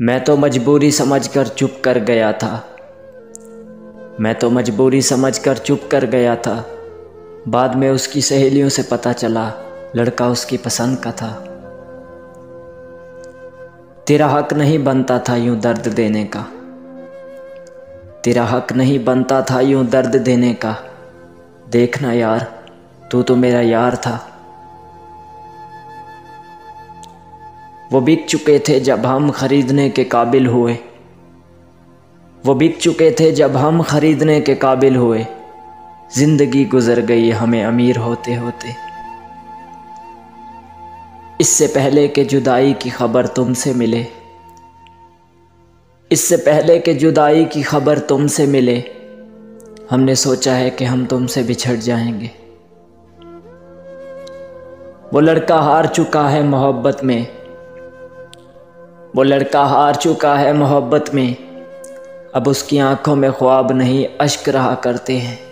मैं तो मजबूरी समझकर चुप कर गया था। मैं तो मजबूरी समझकर चुप कर गया था। बाद में उसकी सहेलियों से पता चला लड़का उसकी पसंद का था। तेरा हक नहीं बनता था यूं दर्द देने का। तेरा हक नहीं बनता था यूं दर्द देने का। देखना यार, तू तो मेरा यार था। वो बिक चुके थे जब हम खरीदने के काबिल हुए। वो बिक चुके थे जब हम खरीदने के काबिल हुए। जिंदगी गुजर गई हमें अमीर होते होते। इससे पहले कि जुदाई की खबर तुमसे मिले, इससे पहले कि जुदाई की खबर तुमसे मिले, हमने सोचा है कि हम तुमसे बिछड़ जाएंगे। वो लड़का हार चुका है मोहब्बत में। वो लड़का हार चुका है मोहब्बत में। अब उसकी आंखों में ख्वाब नहीं अश्क रहा करते हैं।